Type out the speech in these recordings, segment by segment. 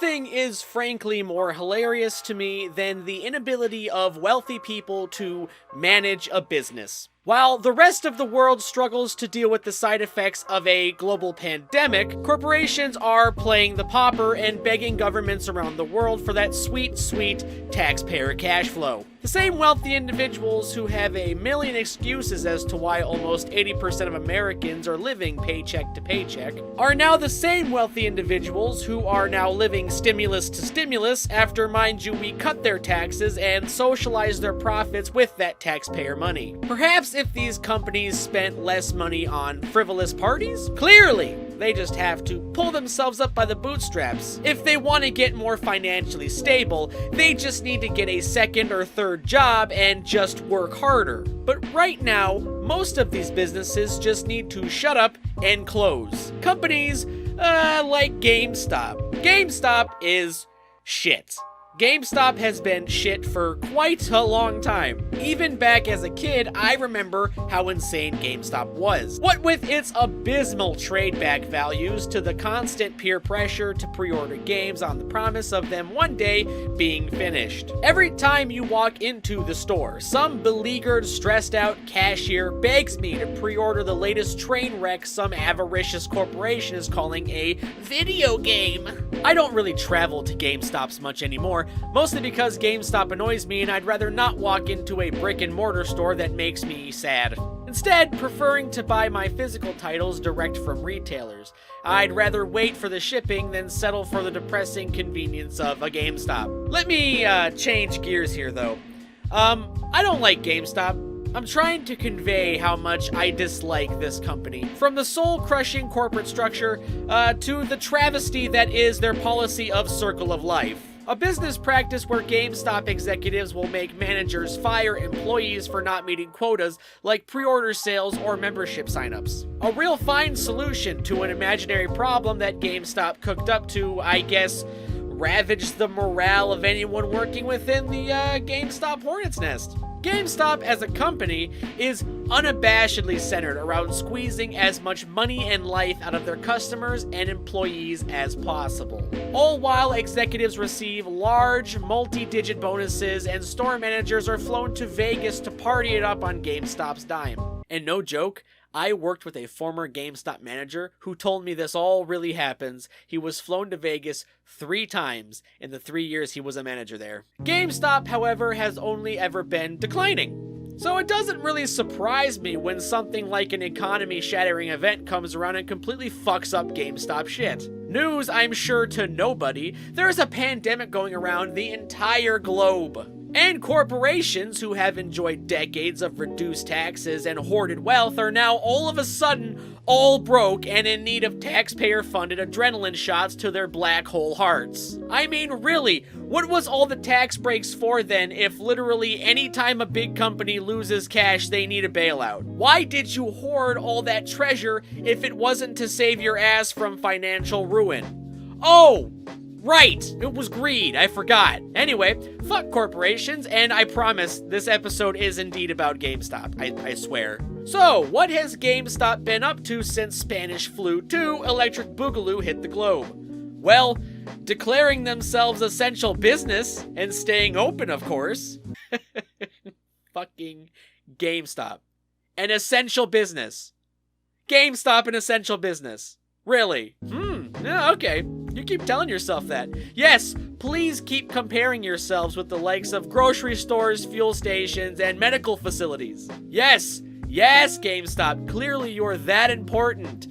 Nothing is frankly more hilarious to me than the inability of wealthy people to manage a business. While the rest of the world struggles to deal with the side effects of a global pandemic, corporations are playing the pauper and begging governments around the world for that sweet, sweet taxpayer cash flow. The same wealthy individuals who have a million excuses as to why almost 80% of Americans are living paycheck to paycheck are now the same wealthy individuals who are now living stimulus to stimulus after, mind you, we cut their taxes and socialize their profits with that taxpayer money. Perhaps if these companies spent less money on frivolous parties? Clearly, they just have to pull themselves up by the bootstraps. If they want to get more financially stable, they just need to get a second or third job and just work harder. But right now, most of these businesses just need to shut up and close. Companies like GameStop. GameStop is shit. GameStop has been shit for quite a long time. Even back as a kid, I remember how insane GameStop was. What with its abysmal trade-back values to the constant peer pressure to pre-order games on the promise of them one day being finished. Every time you walk into the store, some beleaguered, stressed-out cashier begs me to pre-order the latest train wreck some avaricious corporation is calling a video game. I don't really travel to GameStops much anymore, mostly because GameStop annoys me and I'd rather not walk into a brick and mortar store that makes me sad. Instead, preferring to buy my physical titles direct from retailers. I'd rather wait for the shipping than settle for the depressing convenience of a GameStop. Let me change gears here though. I don't like GameStop. I'm trying to convey how much I dislike this company. From the soul-crushing corporate structure to the travesty that is their policy of circle of life. A business practice where GameStop executives will make managers fire employees for not meeting quotas like pre-order sales or membership signups. A real fine solution to an imaginary problem that GameStop cooked up to, I guess, ravage the morale of anyone working within the GameStop hornet's nest. GameStop as a company is unabashedly centered around squeezing as much money and life out of their customers and employees as possible. All while executives receive large, multi-digit bonuses and store managers are flown to Vegas to party it up on GameStop's dime. And no joke, I worked with a former GameStop manager who told me this all really happens. He was flown to Vegas 3 times in the 3 years he was a manager there. GameStop, however, has only ever been declining. So it doesn't really surprise me when something like an economy-shattering event comes around and completely fucks up GameStop shit. News, I'm sure, to nobody, there's a pandemic going around the entire globe. And corporations who have enjoyed decades of reduced taxes and hoarded wealth are now all of a sudden all broke and in need of taxpayer-funded adrenaline shots to their black hole hearts. I mean, really, what was all the tax breaks for then if literally any time a big company loses cash they need a bailout? Why did you hoard all that treasure if it wasn't to save your ass from financial ruin? Oh! Right, it was greed, I forgot. Anyway, fuck corporations, and I promise this episode is indeed about GameStop, I swear. So, what has GameStop been up to since Spanish Flu 2 Electric Boogaloo hit the globe? Well, declaring themselves essential business and staying open, of course. Fucking GameStop. An essential business. GameStop an essential business. Really? Yeah, okay. You keep telling yourself that. Yes, please keep comparing yourselves with the likes of grocery stores, fuel stations, and medical facilities. Yes, GameStop, clearly you're that important.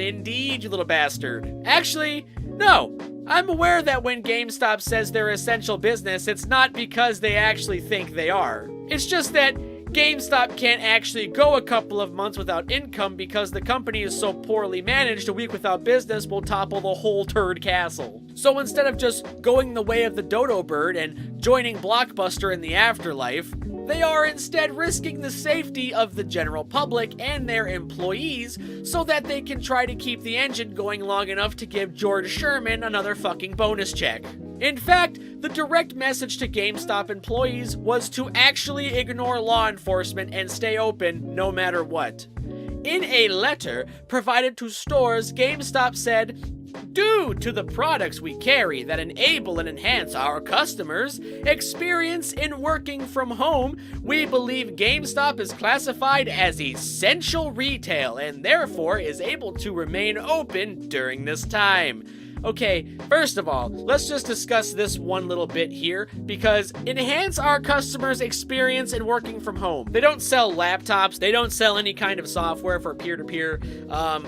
Indeed, you little bastard. Actually, no. I'm aware that when GameStop says they're essential business, it's not because they actually think they are. It's just that GameStop can't actually go a couple of months without income because the company is so poorly managed, a week without business will topple the whole turd castle. So instead of just going the way of the dodo bird and joining Blockbuster in the afterlife, they are instead risking the safety of the general public and their employees so that they can try to keep the engine going long enough to give George Sherman another fucking bonus check. In fact, the direct message to GameStop employees was to actually ignore law enforcement and stay open no matter what. In a letter provided to stores, GameStop said, Due to the products we carry that enable and enhance our customers' experience in working from home, we believe GameStop is classified as essential retail and therefore is able to remain open during this time. Okay, first of all, let's just discuss this one little bit here, because enhance our customers' experience in working from home. They don't sell laptops, they don't sell any kind of software for peer-to-peer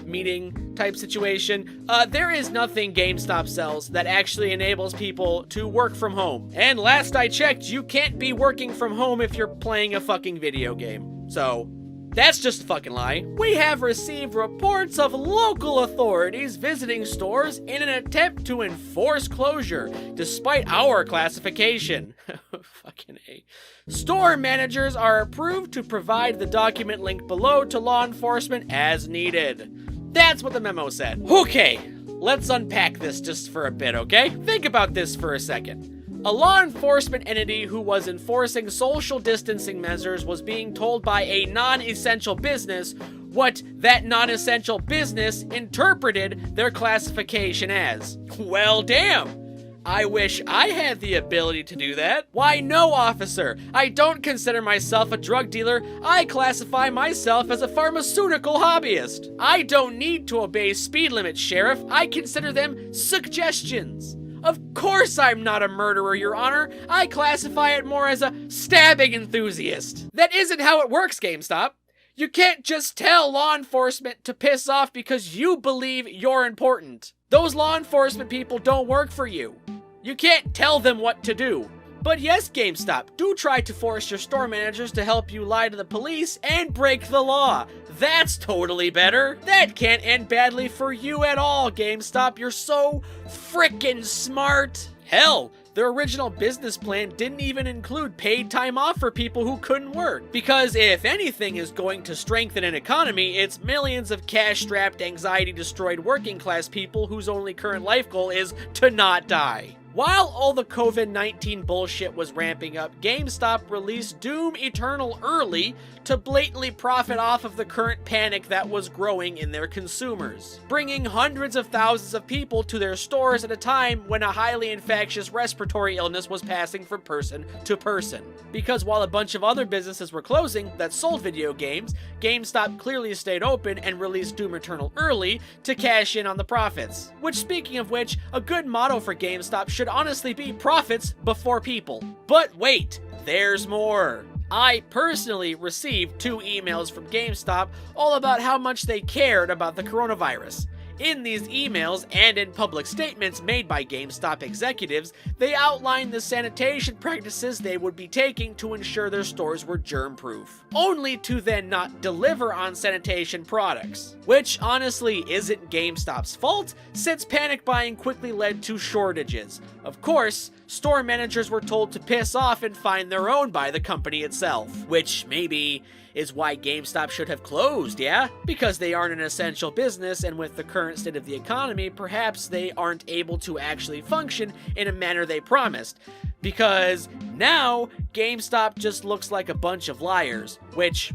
meeting type situation. There is nothing GameStop sells that actually enables people to work from home. And last I checked, you can't be working from home if you're playing a fucking video game. So, that's just a fucking lie. We have received reports of local authorities visiting stores in an attempt to enforce closure, despite our classification. Fucking A. Store managers are approved to provide the document link below to law enforcement as needed. That's what the memo said. Okay, let's unpack this just for a bit, okay? Think about this for a second. A law enforcement entity who was enforcing social distancing measures was being told by a non-essential business what that non-essential business interpreted their classification as. Well, damn. I wish I had the ability to do that. Why, no, officer. I don't consider myself a drug dealer. I classify myself as a pharmaceutical hobbyist. I don't need to obey speed limits, Sheriff. I consider them suggestions. Of course I'm not a murderer, Your Honor. I classify it more as a stabbing enthusiast. That isn't how it works, GameStop. You can't just tell law enforcement to piss off because you believe you're important. Those law enforcement people don't work for you. You can't tell them what to do. But yes, GameStop, do try to force your store managers to help you lie to the police and break the law. That's totally better. That can't end badly for you at all, GameStop. You're so frickin' smart. Hell, their original business plan didn't even include paid time off for people who couldn't work. Because if anything is going to strengthen an economy, it's millions of cash-strapped, anxiety-destroyed working-class people whose only current life goal is to not die. While all the COVID-19 bullshit was ramping up, GameStop released Doom Eternal early to blatantly profit off of the current panic that was growing in their consumers, bringing hundreds of thousands of people to their stores at a time when a highly infectious respiratory illness was passing from person to person. Because while a bunch of other businesses were closing that sold video games, GameStop clearly stayed open and released Doom Eternal early to cash in on the profits. Which, speaking of which, a good motto for GameStop should honestly be profits before people. But wait, there's more. I personally received 2 emails from GameStop all about how much they cared about the coronavirus. In these emails and in public statements made by GameStop executives, they outlined the sanitation practices they would be taking to ensure their stores were germ-proof, only to then not deliver on sanitation products. Which honestly isn't GameStop's fault, since panic buying quickly led to shortages. Of course, store managers were told to piss off and find their own by the company itself, which maybe is why GameStop should have closed, yeah? Because they aren't an essential business, and with the current state of the economy, perhaps they aren't able to actually function in a manner they promised. Because now, GameStop just looks like a bunch of liars, which,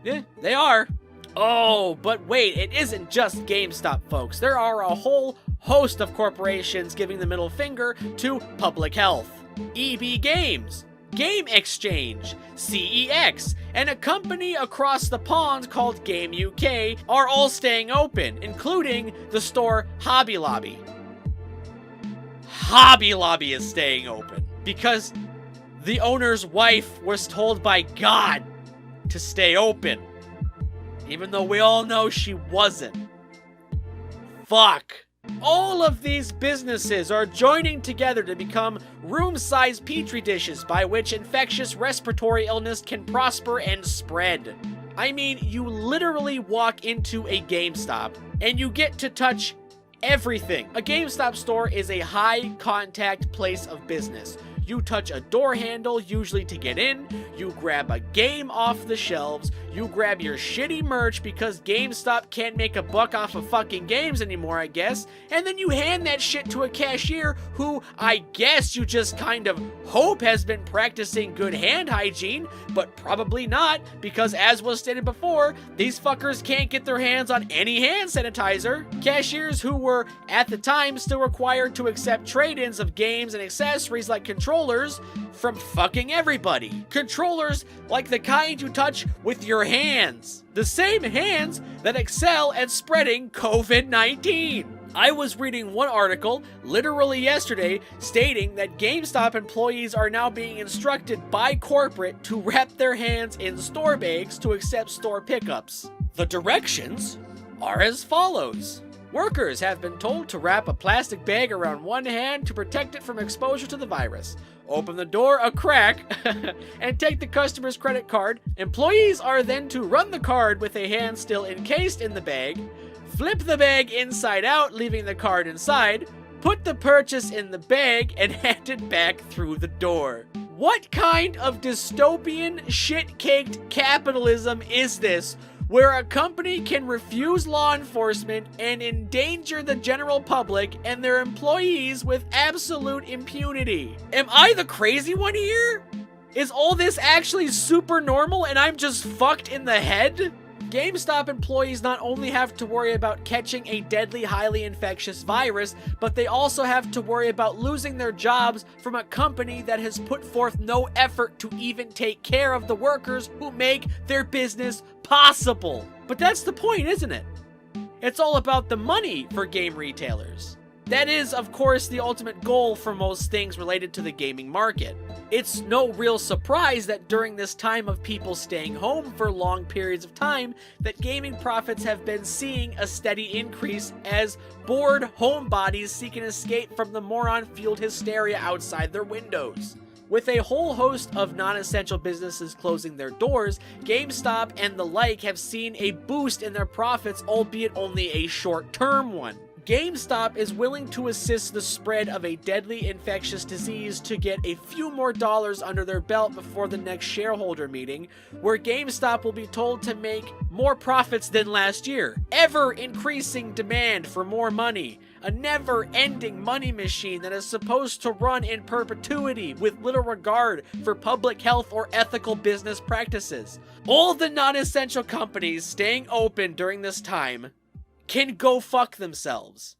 they are. Oh, but wait, it isn't just GameStop, folks. There are a whole host of corporations giving the middle finger to public health. EB Games, Game Exchange, CEX, and a company across the pond called Game UK are all staying open, including the store Hobby Lobby. Hobby Lobby is staying open because the owner's wife was told by God to stay open, even though we all know she wasn't. Fuck. All of these businesses are joining together to become room-sized petri dishes by which infectious respiratory illness can prosper and spread. I mean, you literally walk into a GameStop and you get to touch everything. A GameStop store is a high-contact place of business. you touch a door handle, usually to get in, you grab a game off the shelves, you grab your shitty merch because GameStop can't make a buck off of fucking games anymore, I guess, and then you hand that shit to a cashier who I guess you just kind of hope has been practicing good hand hygiene, but probably not, because as was stated before, these fuckers can't get their hands on any hand sanitizer. Cashiers who were, at the time, still required to accept trade-ins of games and accessories like controllers from fucking everybody. Controllers like the kind you touch with your hands. The same hands that excel at spreading COVID-19. I was reading one article, literally yesterday, stating that GameStop employees are now being instructed by corporate to wrap their hands in store bags to accept store pickups. The directions are as follows. Workers have been told to wrap a plastic bag around one hand to protect it from exposure to the virus. Open the door a crack and take the customer's credit card. Employees are then to run the card with a hand still encased in the bag, flip the bag inside out, leaving the card inside, put the purchase in the bag, and hand it back through the door. What kind of dystopian, shit-caked capitalism is this, where a company can refuse law enforcement and endanger the general public and their employees with absolute impunity? Am I the crazy one here? Is all this actually super normal and I'm just fucked in the head? GameStop employees not only have to worry about catching a deadly, highly infectious virus, but they also have to worry about losing their jobs from a company that has put forth no effort to even take care of the workers who make their business possible. But that's the point, isn't it? It's all about the money for game retailers. That is, of course, the ultimate goal for most things related to the gaming market. It's no real surprise that during this time of people staying home for long periods of time, that gaming profits have been seeing a steady increase as bored homebodies seek an escape from the moron-fueled hysteria outside their windows. With a whole host of non-essential businesses closing their doors, GameStop and the like have seen a boost in their profits, albeit only a short-term one. GameStop is willing to assist the spread of a deadly infectious disease to get a few more dollars under their belt before the next shareholder meeting, where GameStop will be told to make more profits than last year. Ever increasing demand for more money. A never-ending money machine that is supposed to run in perpetuity with little regard for public health or ethical business practices. All the non-essential companies staying open during this time can go fuck themselves.